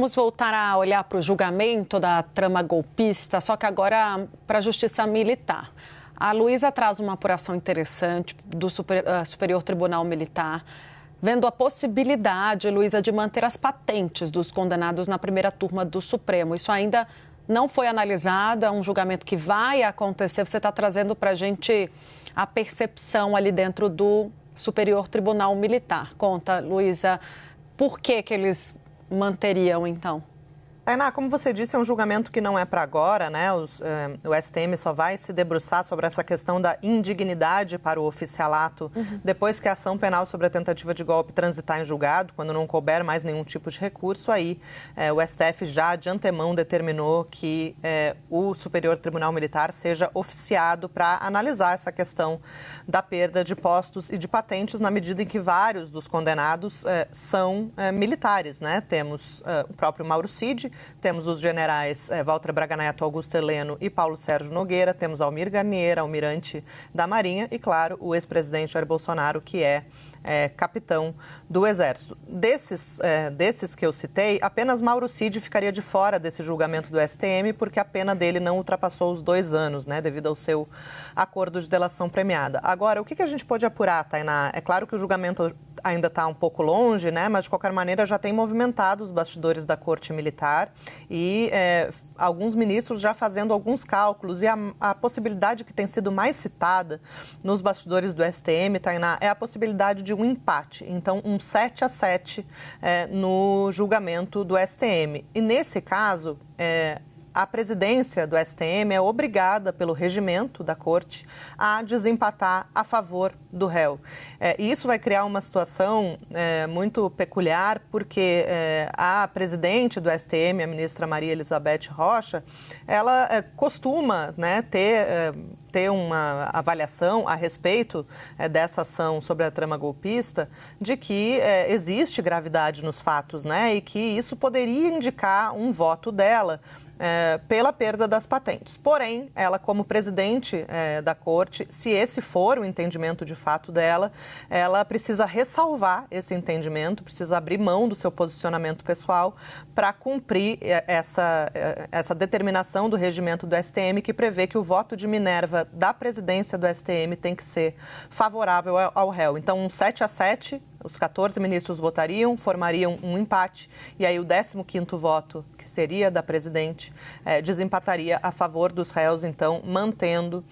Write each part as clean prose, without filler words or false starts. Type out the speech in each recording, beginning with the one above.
Vamos voltar a olhar para o julgamento da trama golpista, só que agora para a Justiça Militar. A Luísa traz uma apuração interessante do Superior Tribunal Militar, vendo a possibilidade, Luísa, de manter as patentes dos condenados na primeira turma do Supremo. Isso ainda não foi analisado, é um julgamento que vai acontecer. Você está trazendo para a gente a percepção ali dentro do Superior Tribunal Militar. Conta, Luísa, por que eles manteriam, então? Tainá, como você disse, é um julgamento que não é para agora, né? O STM só vai se debruçar sobre essa questão da indignidade para o oficialato depois que a ação penal sobre a tentativa de golpe transitar em julgado, quando não couber mais nenhum tipo de recurso. Aí o STF já de antemão determinou que o Superior Tribunal Militar seja oficiado para analisar essa questão da perda de postos e de patentes, na medida em que vários dos condenados são militares, né? Temos o próprio Mauro Cid, temos os generais Walter Braga Neto, Augusto Heleno e Paulo Sérgio Nogueira, temos Almir Garnier, almirante da Marinha e, claro, o ex-presidente Jair Bolsonaro, que é capitão do Exército. Desses que eu citei, apenas Mauro Cid ficaria de fora desse julgamento do STM, porque a pena dele não ultrapassou os 2 anos, né, devido ao seu acordo de delação premiada. Agora, o que a gente pode apurar, Tainá? É claro que o julgamento ainda está um pouco longe, né, mas de qualquer maneira já tem movimentado os bastidores da Corte Militar e alguns ministros já fazendo alguns cálculos, e a possibilidade que tem sido mais citada nos bastidores do STM, Tainá, é a possibilidade de um empate, então um 7-7 no julgamento do STM. E nesse caso, a presidência do STM é obrigada pelo regimento da Corte a desempatar a favor do réu. E isso vai criar uma situação muito peculiar, porque a presidente do STM, a ministra Maria Elizabeth Rocha, ela costuma, né, ter uma avaliação a respeito dessa ação sobre a trama golpista, de que existe gravidade nos fatos, né, e que isso poderia indicar um voto dela pela perda das patentes. Porém, ela, como presidente da Corte, se esse for o entendimento de fato dela, ela precisa ressalvar esse entendimento, precisa abrir mão do seu posicionamento pessoal para cumprir essa determinação do regimento do STM, que prevê que o voto de Minerva da presidência do STM tem que ser favorável ao réu. Então, um 7-7, os 14 ministros votariam, formariam um empate, e aí o 15º voto, que seria da presidente, desempataria a favor dos réus, então mantendo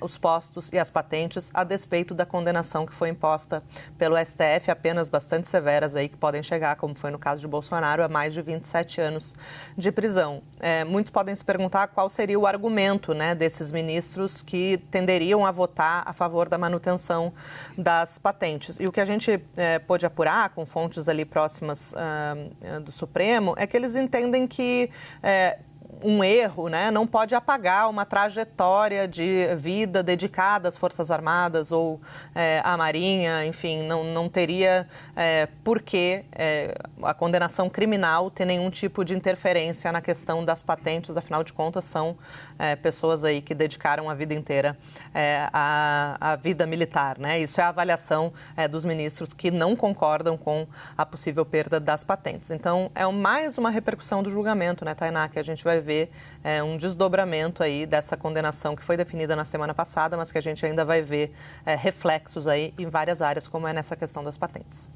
os postos e as patentes, a despeito da condenação que foi imposta pelo STF, apenas bastante severas aí, que podem chegar, como foi no caso de Bolsonaro, a mais de 27 anos de prisão. Muitos podem se perguntar qual seria o argumento, né, desses ministros que tenderiam a votar a favor da manutenção das patentes. E o que a gente pôde apurar com fontes ali próximas do Supremo é que eles entendem que um erro, né, não pode apagar uma trajetória de vida dedicada às Forças Armadas ou à Marinha, enfim, não teria por que a condenação criminal ter nenhum tipo de interferência na questão das patentes, afinal de contas são pessoas aí que dedicaram a vida inteira à vida militar, né? Isso é a avaliação dos ministros que não concordam com a possível perda das patentes. Então, é mais uma repercussão do julgamento, né, Tainá, que a gente vai ver um desdobramento aí dessa condenação que foi definida na semana passada, mas que a gente ainda vai ver reflexos aí em várias áreas, como é nessa questão das patentes.